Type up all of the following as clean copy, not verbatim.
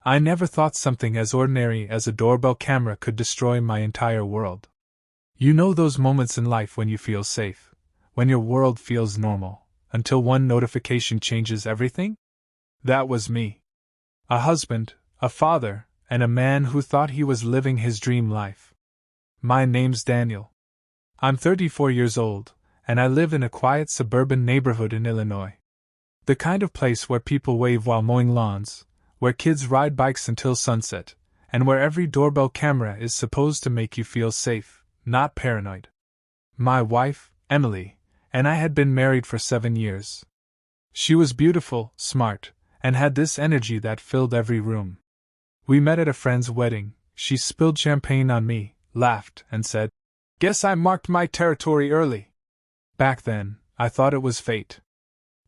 I never thought something as ordinary as a doorbell camera could destroy my entire world. You know those moments in life when you feel safe, when your world feels normal, until one notification changes everything? That was me. A husband, a father, and a man who thought he was living his dream life. My name's Daniel. I'm 34 years old, and I live in a quiet suburban neighborhood in Illinois. The kind of place where people wave while mowing lawns, where kids ride bikes until sunset, and where every doorbell camera is supposed to make you feel safe, not paranoid. My wife, Emily, and I had been married for 7 years. She was beautiful, smart, and had this energy that filled every room. We met at a friend's wedding. She spilled champagne on me, laughed, and said, "Guess I marked my territory early." Back then, I thought it was fate.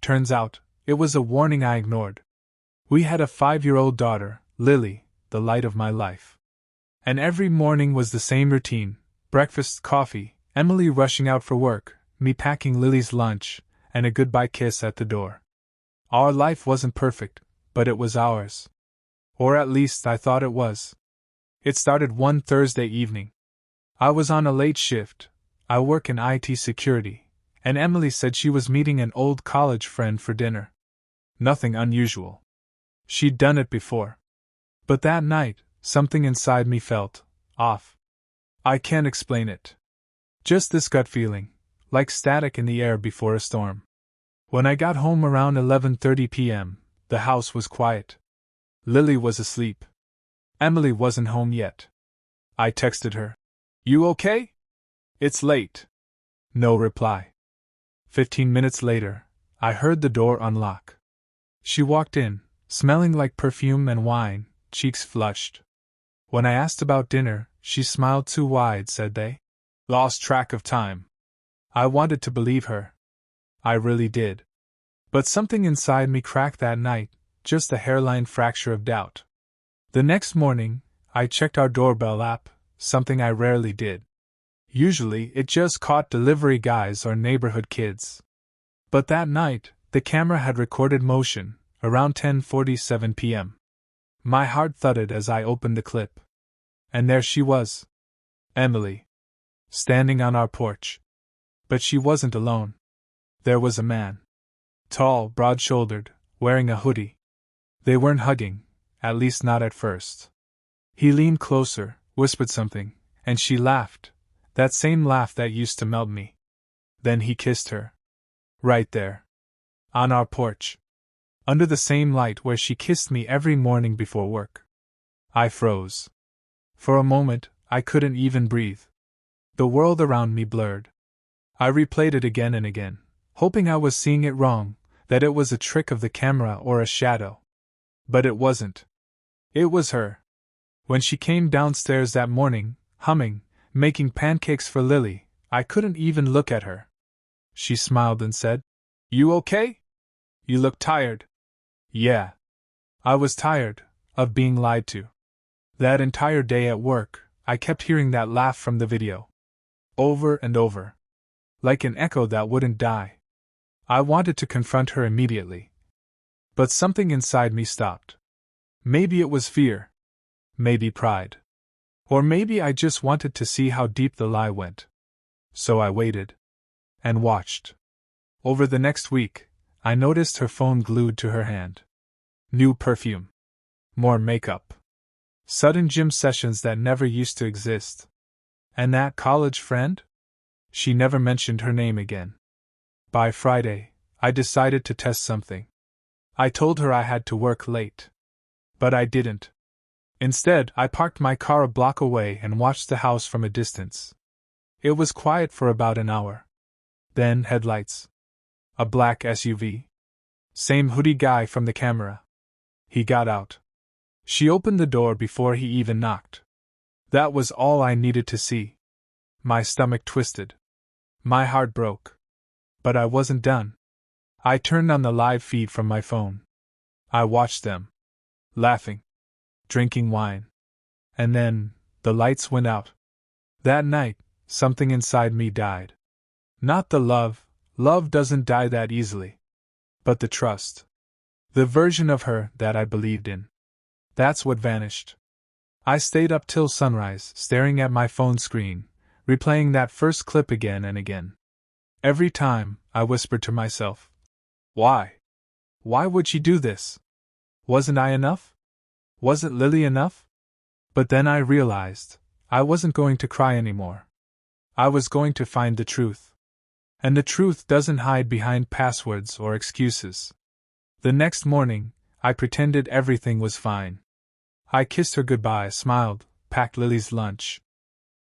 Turns out, it was a warning I ignored. We had a 5-year-old daughter, Lily, the light of my life. And every morning was the same routine: breakfast, coffee, Emily rushing out for work, me packing Lily's lunch, and a goodbye kiss at the door. Our life wasn't perfect, but it was ours. Or at least I thought it was. It started one Thursday evening. I was on a late shift. I work in IT security, and Emily said she was meeting an old college friend for dinner. Nothing unusual. She'd done it before. But that night, something inside me felt off. I can't explain it. Just this gut feeling, like static in the air before a storm. When I got home around 11:30 p.m., the house was quiet. Lily was asleep. Emily wasn't home yet. I texted her, "You okay? It's late." No reply. 15 minutes later, I heard the door unlock. She walked in, smelling like perfume and wine, cheeks flushed. When I asked about dinner, she smiled too wide, said they lost track of time. I wanted to believe her. I really did. But something inside me cracked that night, just a hairline fracture of doubt. The next morning, I checked our doorbell app, something I rarely did. Usually, it just caught delivery guys or neighborhood kids. But that night, the camera had recorded motion, around 10:47 p.m. My heart thudded as I opened the clip. And there she was. Emily. Standing on our porch. But she wasn't alone. There was a man. Tall, broad-shouldered, wearing a hoodie. They weren't hugging, at least not at first. He leaned closer, whispered something, and she laughed, that same laugh that used to melt me. Then he kissed her. Right there. On our porch. Under the same light where she kissed me every morning before work. I froze. For a moment, I couldn't even breathe. The world around me blurred. I replayed it again and again, hoping I was seeing it wrong, that it was a trick of the camera or a shadow. But it wasn't. It was her. When she came downstairs that morning, humming, making pancakes for Lily, I couldn't even look at her. She smiled and said, "You okay? You look tired." Yeah. I was tired of being lied to. That entire day at work, I kept hearing that laugh from the video. Over and over. Like an echo that wouldn't die. I wanted to confront her immediately. But something inside me stopped. Maybe it was fear. Maybe pride. Or maybe I just wanted to see how deep the lie went. So I waited. And watched. Over the next week, I noticed her phone glued to her hand. New perfume. More makeup. Sudden gym sessions that never used to exist. And that college friend? She never mentioned her name again. By Friday, I decided to test something. I told her I had to work late. But I didn't. Instead, I parked my car a block away and watched the house from a distance. It was quiet for about an hour. Then headlights. A black SUV. Same hoodie guy from the camera. He got out. She opened the door before he even knocked. That was all I needed to see. My stomach twisted. My heart broke. But I wasn't done. I turned on the live feed from my phone. I watched them. Laughing. Drinking wine. And then, the lights went out. That night, something inside me died. Not the love doesn't die that easily. But the trust. The version of her that I believed in. That's what vanished. I stayed up till sunrise, staring at my phone screen, replaying that first clip again and again. Every time, I whispered to myself, why? Why would she do this? Wasn't I enough? Wasn't Lily enough? But then I realized, I wasn't going to cry anymore. I was going to find the truth. And the truth doesn't hide behind passwords or excuses. The next morning, I pretended everything was fine. I kissed her goodbye, smiled, packed Lily's lunch.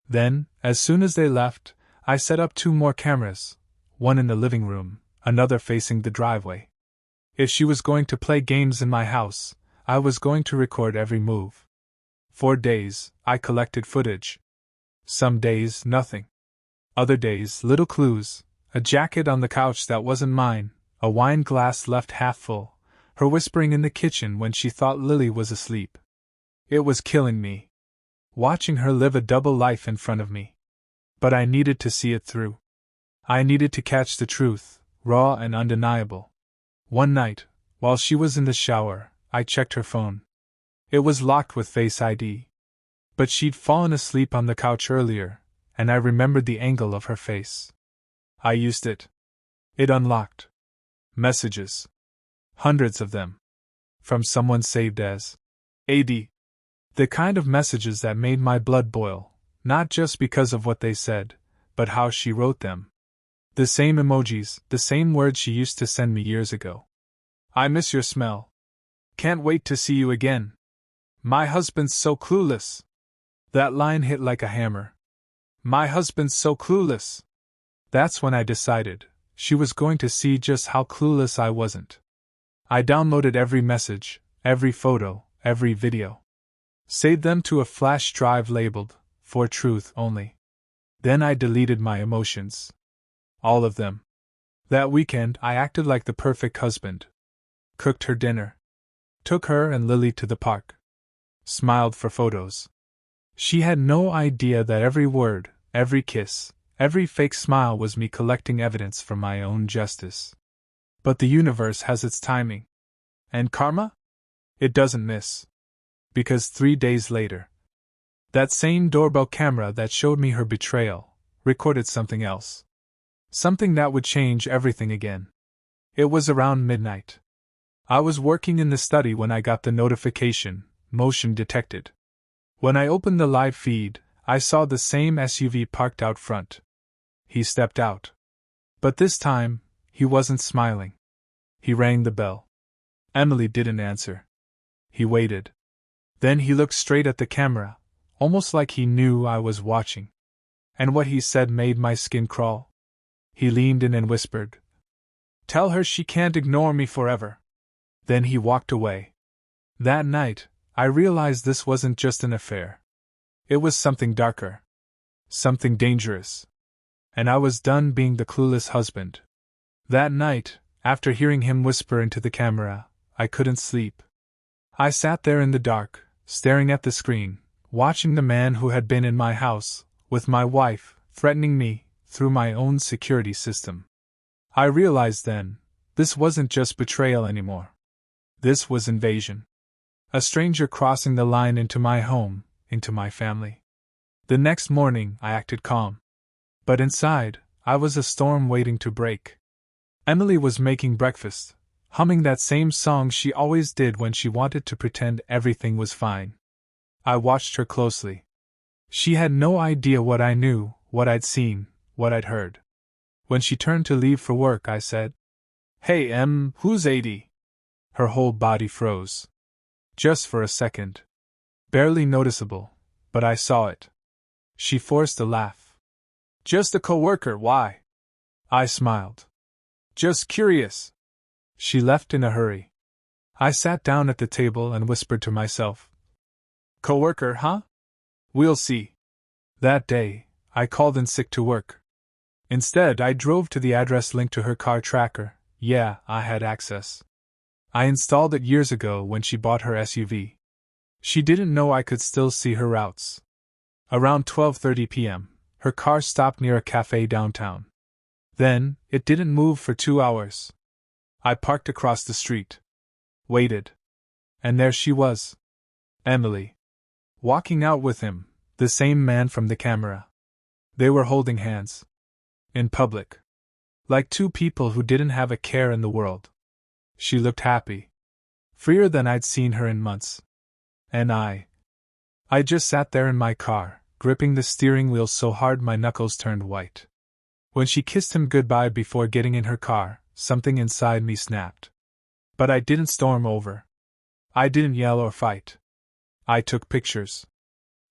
Then, as soon as they left, I set up 2 more cameras, one in the living room, another facing the driveway. If she was going to play games in my house, I was going to record every move. For days, I collected footage. Some days, nothing. Other days, little clues, a jacket on the couch that wasn't mine, a wine glass left half full, her whispering in the kitchen when she thought Lily was asleep. It was killing me, watching her live a double life in front of me. But I needed to see it through. I needed to catch the truth, raw and undeniable. One night, while she was in the shower, I checked her phone. It was locked with Face ID. But she'd fallen asleep on the couch earlier, and I remembered the angle of her face. I used it. It unlocked messages. Hundreds of them. From someone saved as AD. The kind of messages that made my blood boil, not just because of what they said, but how she wrote them. The same emojis, the same words she used to send me years ago. I miss your smell. Can't wait to see you again. My husband's so clueless. That line hit like a hammer. My husband's so clueless. That's when I decided she was going to see just how clueless I wasn't. I downloaded every message, every photo, every video. Saved them to a flash drive labeled, "For Truth Only." Then I deleted my emotions. All of them. That weekend I acted like the perfect husband. Cooked her dinner. Took her and Lily to the park. Smiled for photos. She had no idea that every word, every kiss, every fake smile was me collecting evidence for my own justice. But the universe has its timing. And karma? It doesn't miss. Because 3 days later, that same doorbell camera that showed me her betrayal recorded something else. Something that would change everything again. It was around midnight. I was working in the study when I got the notification, motion detected. When I opened the live feed, I saw the same SUV parked out front. He stepped out. But this time, he wasn't smiling. He rang the bell. Emily didn't answer. He waited. Then he looked straight at the camera, almost like he knew I was watching. And what he said made my skin crawl. He leaned in and whispered, "Tell her she can't ignore me forever." Then he walked away. That night, I realized this wasn't just an affair. It was something darker. Something dangerous. And I was done being the clueless husband. That night, after hearing him whisper into the camera, I couldn't sleep. I sat there in the dark, staring at the screen, watching the man who had been in my house, with my wife, threatening me, through my own security system. I realized then, this wasn't just betrayal anymore. This was invasion. A stranger crossing the line into my home, into my family. The next morning, I acted calm. But inside, I was a storm waiting to break. Emily was making breakfast, humming that same song she always did when she wanted to pretend everything was fine. I watched her closely. She had no idea what I knew, what I'd seen, what I'd heard. When she turned to leave for work, I said, "Hey, Em, who's 80?" Her whole body froze. Just for a second. Barely noticeable, but I saw it. She forced a laugh. "Just a coworker, why?" I smiled. "Just curious." She left in a hurry. I sat down at the table and whispered to myself, "Coworker, huh? We'll see." That day, I called in sick to work. Instead, I drove to the address linked to her car tracker. Yeah, I had access. I installed it years ago when she bought her SUV. She didn't know I could still see her routes. Around 12:30 p.m., her car stopped near a cafe downtown. Then, it didn't move for 2 hours. I parked across the street. Waited. And there she was. Emily. Walking out with him, the same man from the camera. They were holding hands. In public. Like two people who didn't have a care in the world. She looked happy. Freer than I'd seen her in months. And I just sat there in my car, gripping the steering wheel so hard my knuckles turned white. When she kissed him goodbye before getting in her car, something inside me snapped. But I didn't storm over. I didn't yell or fight. I took pictures.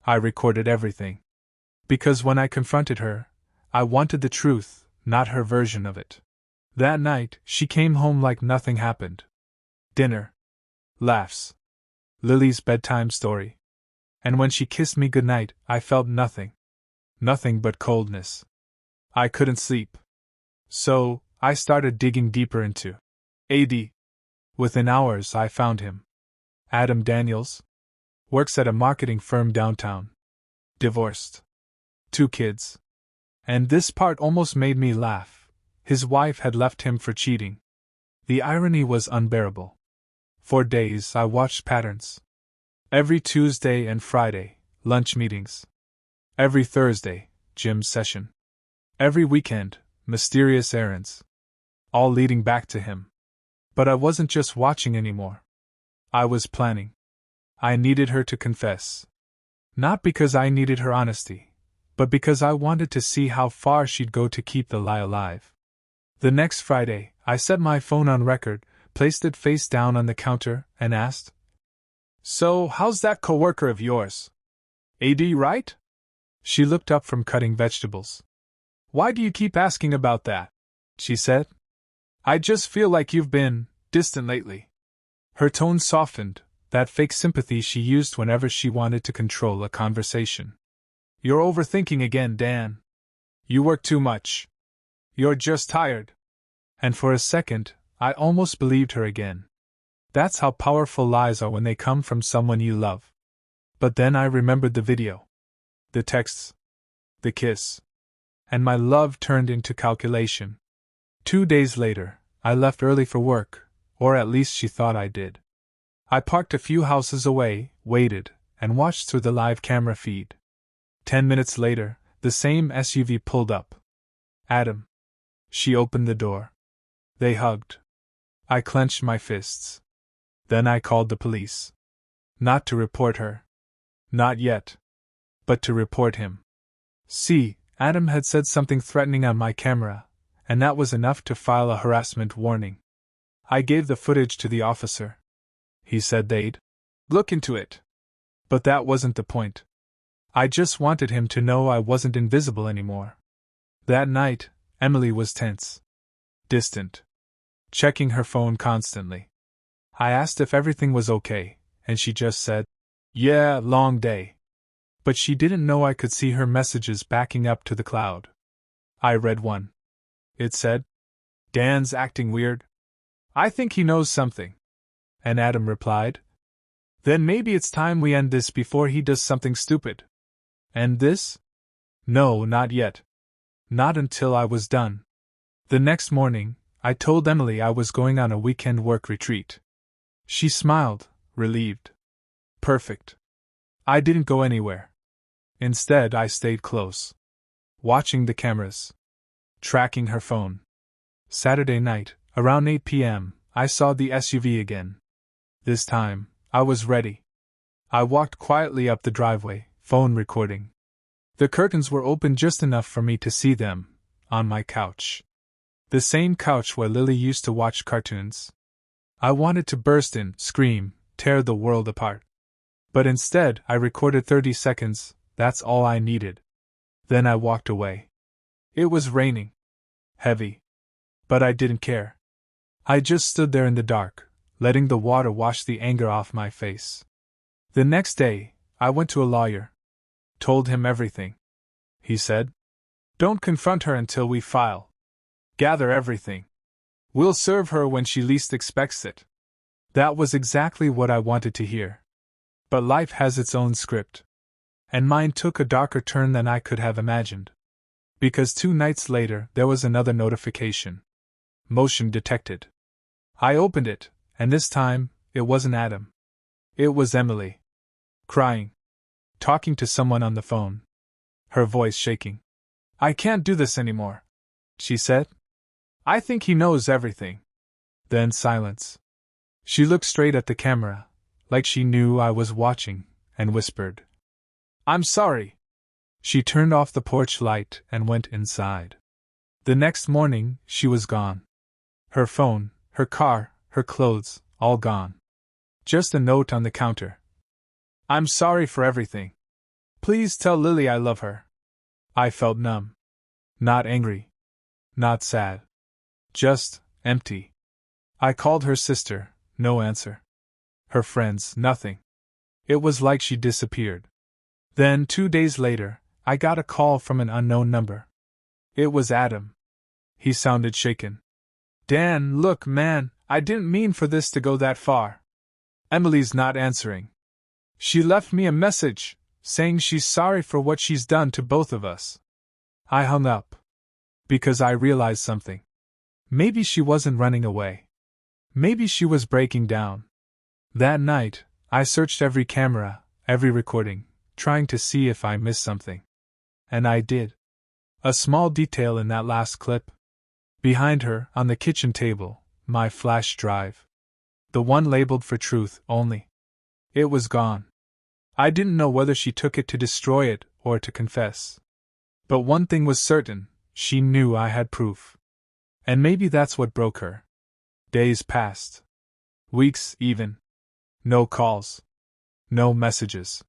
I recorded everything. Because when I confronted her, I wanted the truth, not her version of it. That night, she came home like nothing happened. Dinner. Laughs. Lily's bedtime story. And when she kissed me goodnight, I felt nothing. Nothing but coldness. I couldn't sleep. So, I started digging deeper into AD. Within hours, I found him. Adam Daniels. Works at a marketing firm downtown. Divorced. 2 kids. And this part almost made me laugh. His wife had left him for cheating. The irony was unbearable. For days, I watched patterns. Every Tuesday and Friday, lunch meetings. Every Thursday, gym session. Every weekend, mysterious errands. All leading back to him. But I wasn't just watching anymore. I was planning. I needed her to confess. Not because I needed her honesty, but because I wanted to see how far she'd go to keep the lie alive. The next Friday, I set my phone on record, placed it face down on the counter, and asked, "So, how's that coworker of yours? AD, right?" She looked up from cutting vegetables. "Why do you keep asking about that?" she said. "I just feel like you've been distant lately." Her tone softened, that fake sympathy she used whenever she wanted to control a conversation. "You're overthinking again, Dan. You work too much. You're just tired." And for a second, I almost believed her again. That's how powerful lies are when they come from someone you love. But then I remembered the video. The texts. The kiss. And my love turned into calculation. 2 days later, I left early for work, or at least she thought I did. I parked a few houses away, waited, and watched through the live camera feed. 10 minutes later, the same SUV pulled up. "Adam." She opened the door. They hugged. I clenched my fists. Then I called the police. Not to report her. Not yet. But to report him. See, Adam had said something threatening on my camera, and that was enough to file a harassment warning. I gave the footage to the officer. He said they'd look into it. But that wasn't the point. I just wanted him to know I wasn't invisible anymore. That night, Emily was tense. Distant. Checking her phone constantly. I asked if everything was okay, and she just said, "Yeah, long day." But she didn't know I could see her messages backing up to the cloud. I read one. It said, "Dan's acting weird. I think he knows something." And Adam replied, "Then maybe it's time we end this before he does something stupid." And this? No, not yet. Not until I was done. The next morning, I told Emily I was going on a weekend work retreat. She smiled, relieved. Perfect. I didn't go anywhere. Instead, I stayed close. Watching the cameras. Tracking her phone. Saturday night, around 8 p.m., I saw the SUV again. This time, I was ready. I walked quietly up the driveway, phone recording. The curtains were open just enough for me to see them, on my couch. The same couch where Lily used to watch cartoons. I wanted to burst in, scream, tear the world apart. But instead, I recorded 30 seconds, that's all I needed. Then I walked away. It was raining. Heavy. But I didn't care. I just stood there in the dark, letting the water wash the anger off my face. The next day, I went to a lawyer. Told him everything. He said, "Don't confront her until we file. Gather everything. We'll serve her when she least expects it." That was exactly what I wanted to hear. But life has its own script. And mine took a darker turn than I could have imagined. Because 2 nights later, there was another notification. Motion detected. I opened it, and this time, it wasn't Adam. It was Emily. crying, talking to someone on the phone, her voice shaking. "I can't do this anymore," she said. "I think he knows everything." Then silence. She looked straight at the camera, like she knew I was watching, and whispered, "I'm sorry." She turned off the porch light and went inside. The next morning, she was gone. Her phone, her car, her clothes, all gone. Just a note on the counter. "I'm sorry for everything. Please tell Lily I love her." I felt numb. Not angry. Not sad. Just empty. I called her sister, no answer. Her friends, nothing. It was like she disappeared. Then, 2 days later, I got a call from an unknown number. It was Adam. He sounded shaken. "Dan, look, man, I didn't mean for this to go that far. Emily's not answering. She left me a message, saying she's sorry for what she's done to both of us." I hung up. Because I realized something. Maybe she wasn't running away. Maybe she was breaking down. That night, I searched every camera, every recording, trying to see if I missed something. And I did. A small detail in that last clip. Behind her, on the kitchen table, my flash drive. The one labeled for truth only. It was gone. I didn't know whether she took it to destroy it or to confess. But one thing was certain, she knew I had proof. And maybe that's what broke her. Days passed. Weeks, even. No calls. No messages.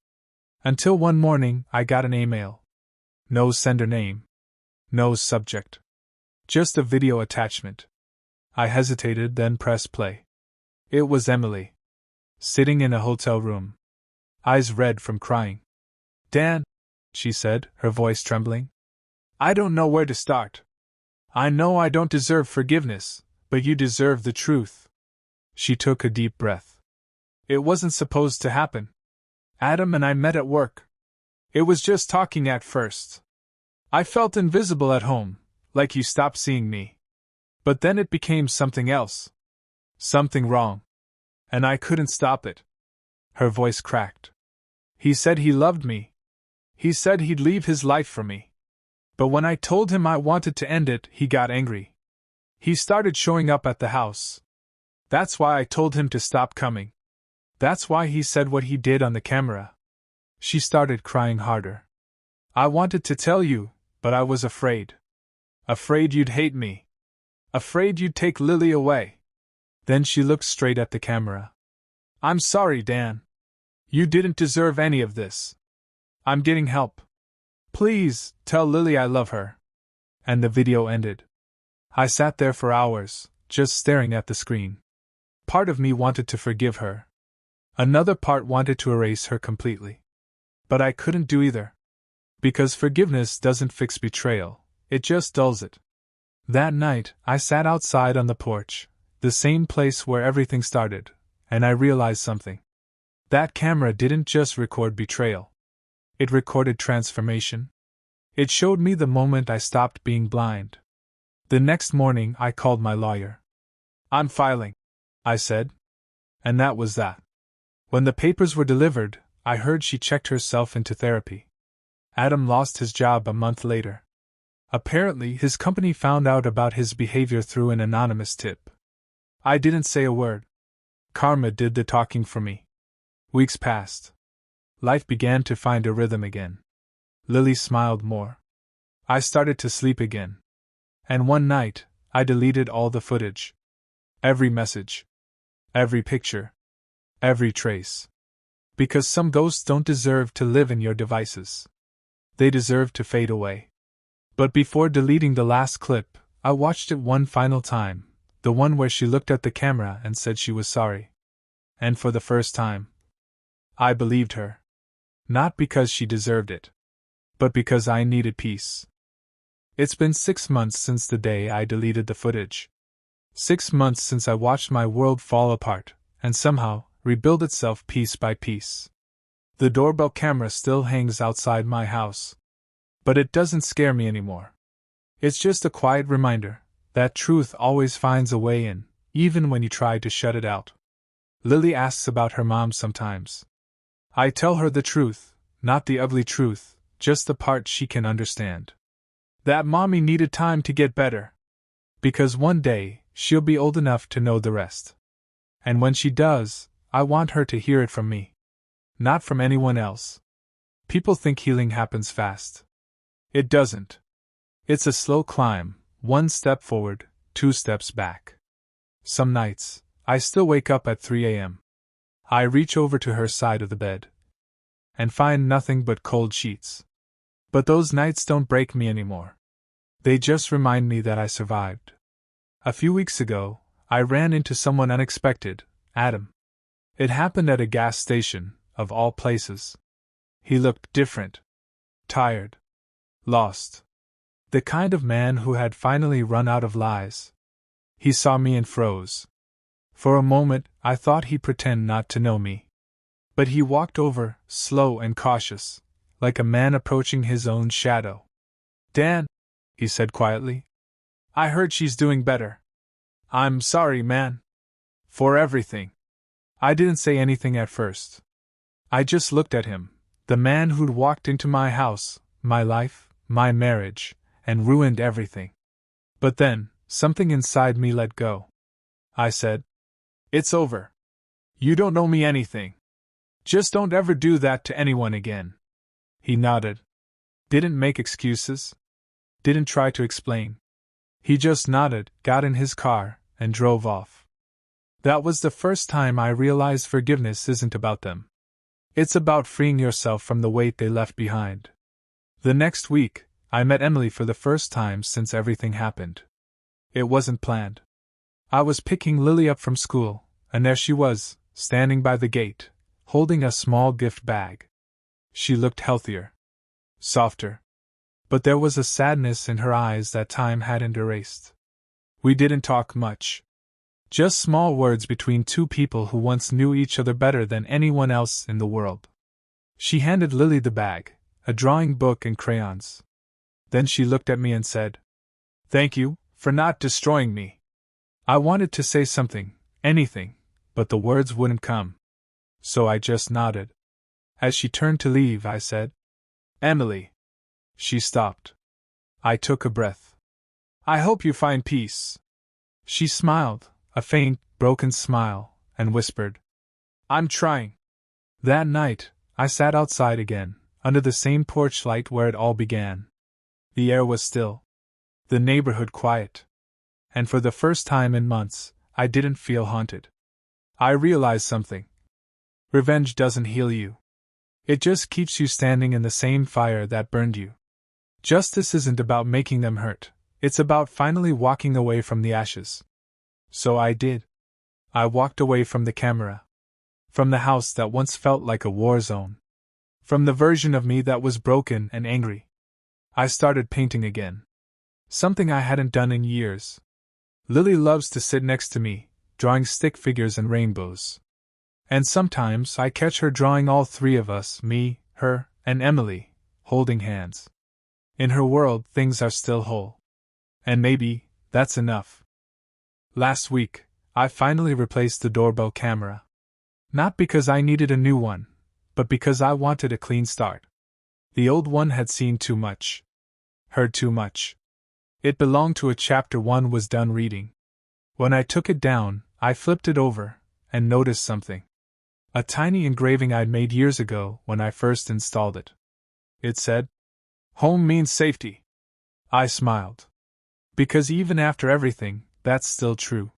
Until one morning, I got an email. No sender name. No subject. Just a video attachment. I hesitated, then pressed play. It was Emily. Sitting in a hotel room. Eyes red from crying. "Dan," she said, her voice trembling. "I don't know where to start. I know I don't deserve forgiveness, but you deserve the truth." She took a deep breath. "It wasn't supposed to happen. Adam and I met at work. It was just talking at first. I felt invisible at home, like you stopped seeing me. But then it became something else. Something wrong. And I couldn't stop it." Her voice cracked. "He said he loved me. He said he'd leave his life for me. But when I told him I wanted to end it, he got angry. He started showing up at the house. That's why I told him to stop coming. That's why he said what he did on the camera." She started crying harder. "I wanted to tell you, but I was afraid. Afraid you'd hate me. Afraid you'd take Lily away." Then she looked straight at the camera. "I'm sorry, Dan. You didn't deserve any of this. I'm getting help. Please, tell Lily I love her." And the video ended. I sat there for hours, just staring at the screen. Part of me wanted to forgive her. Another part wanted to erase her completely. But I couldn't do either. Because forgiveness doesn't fix betrayal, it just dulls it. That night, I sat outside on the porch, the same place where everything started, and I realized something. That camera didn't just record betrayal. It recorded transformation. It showed me the moment I stopped being blind. The next morning, I called my lawyer. "I'm filing," I said. And that was that. When the papers were delivered, I heard she checked herself into therapy. Adam lost his job a month later. Apparently, his company found out about his behavior through an anonymous tip. I didn't say a word. Karma did the talking for me. Weeks passed. Life began to find a rhythm again. Lily smiled more. I started to sleep again. And one night, I deleted all the footage. Every message. Every picture. Every trace. Because some ghosts don't deserve to live in your devices. They deserve to fade away. But before deleting the last clip, I watched it one final time, the one where she looked at the camera and said she was sorry. And for the first time, I believed her. Not because she deserved it, but because I needed peace. It's been 6 months since the day I deleted the footage. 6 months since I watched my world fall apart, and somehow rebuild itself piece by piece. The doorbell camera still hangs outside my house. But it doesn't scare me anymore. It's just a quiet reminder that truth always finds a way in, even when you try to shut it out. Lily asks about her mom sometimes. I tell her the truth, not the ugly truth, just the part she can understand. That mommy needed time to get better. Because one day, she'll be old enough to know the rest. And when she does, I want her to hear it from me. Not from anyone else. People think healing happens fast. It doesn't. It's a slow climb, 1 step forward, 2 steps back. Some nights, I still wake up at 3 a.m. I reach over to her side of the bed and find nothing but cold sheets. But those nights don't break me anymore. They just remind me that I survived. A few weeks ago, I ran into someone unexpected, Adam. It happened at a gas station, of all places. He looked different. Tired. Lost. The kind of man who had finally run out of lies. He saw me and froze. For a moment, I thought he'd pretend not to know me. But he walked over, slow and cautious, like a man approaching his own shadow. Dan, he said quietly. I heard she's doing better. I'm sorry, man. For everything. I didn't say anything at first. I just looked at him, the man who'd walked into my house, my life, my marriage, and ruined everything. But then, something inside me let go. I said, It's over. You don't owe me anything. Just don't ever do that to anyone again. He nodded. Didn't make excuses. Didn't try to explain. He just nodded, got in his car, and drove off. That was the first time I realized forgiveness isn't about them. It's about freeing yourself from the weight they left behind. The next week, I met Emily for the first time since everything happened. It wasn't planned. I was picking Lily up from school, and there she was, standing by the gate, holding a small gift bag. She looked healthier. Softer. But there was a sadness in her eyes that time hadn't erased. We didn't talk much. Just small words between two people who once knew each other better than anyone else in the world. She handed Lily the bag, a drawing book and crayons. Then she looked at me and said, Thank you, for not destroying me. I wanted to say something, anything, but the words wouldn't come. So I just nodded. As she turned to leave, I said, Emily. She stopped. I took a breath. I hope you find peace. She smiled, a faint, broken smile, and whispered, I'm trying. That night, I sat outside again, under the same porch light where it all began. The air was still. The neighborhood quiet. And for the first time in months, I didn't feel haunted. I realized something. Revenge doesn't heal you. It just keeps you standing in the same fire that burned you. Justice isn't about making them hurt, it's about finally walking away from the ashes. So I did. I walked away from the camera. From the house that once felt like a war zone. From the version of me that was broken and angry. I started painting again. Something I hadn't done in years. Lily loves to sit next to me, drawing stick figures and rainbows. And sometimes I catch her drawing all three of us, me, her, and Emily, holding hands. In her world, things are still whole. And maybe, that's enough. Last week, I finally replaced the doorbell camera. Not because I needed a new one, but because I wanted a clean start. The old one had seen too much. Heard too much. It belonged to a chapter one was done reading. When I took it down, I flipped it over, and noticed something. A tiny engraving I'd made years ago when I first installed it. It said, Home means safety. I smiled. Because even after everything, that's still true.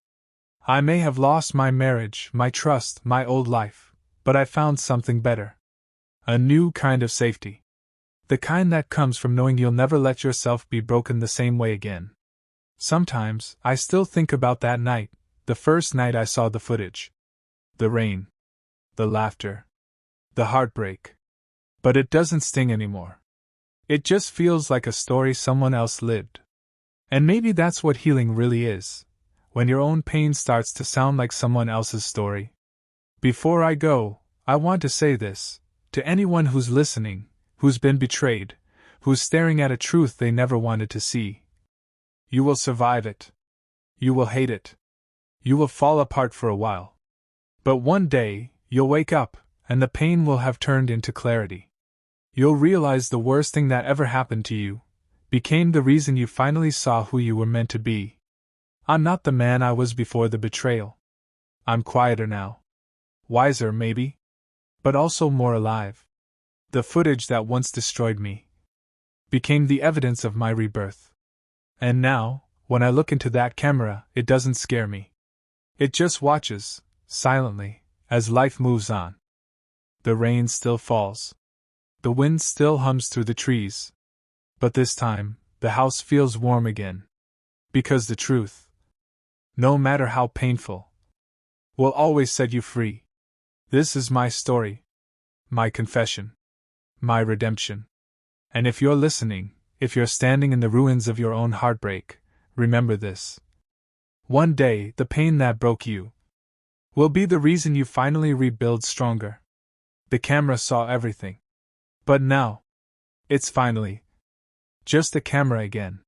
I may have lost my marriage, my trust, my old life, but I found something better. A new kind of safety. The kind that comes from knowing you'll never let yourself be broken the same way again. Sometimes, I still think about that night, the first night I saw the footage. The rain. The laughter. The heartbreak. But it doesn't sting anymore. It just feels like a story someone else lived. And maybe that's what healing really is, when your own pain starts to sound like someone else's story. Before I go, I want to say this, to anyone who's listening, who's been betrayed, who's staring at a truth they never wanted to see. You will survive it. You will hate it. You will fall apart for a while. But one day, you'll wake up, and the pain will have turned into clarity. You'll realize the worst thing that ever happened to you became the reason you finally saw who you were meant to be. I'm not the man I was before the betrayal. I'm quieter now. Wiser, maybe, but also more alive. The footage that once destroyed me became the evidence of my rebirth. And now, when I look into that camera, it doesn't scare me. It just watches, silently, as life moves on. The rain still falls. The wind still hums through the trees. But this time, the house feels warm again. Because the truth, no matter how painful, will always set you free. This is my story, my confession, my redemption. And if you're listening, if you're standing in the ruins of your own heartbreak, remember this. One day, the pain that broke you will be the reason you finally rebuild stronger. The camera saw everything. But now, it's finally just the camera again.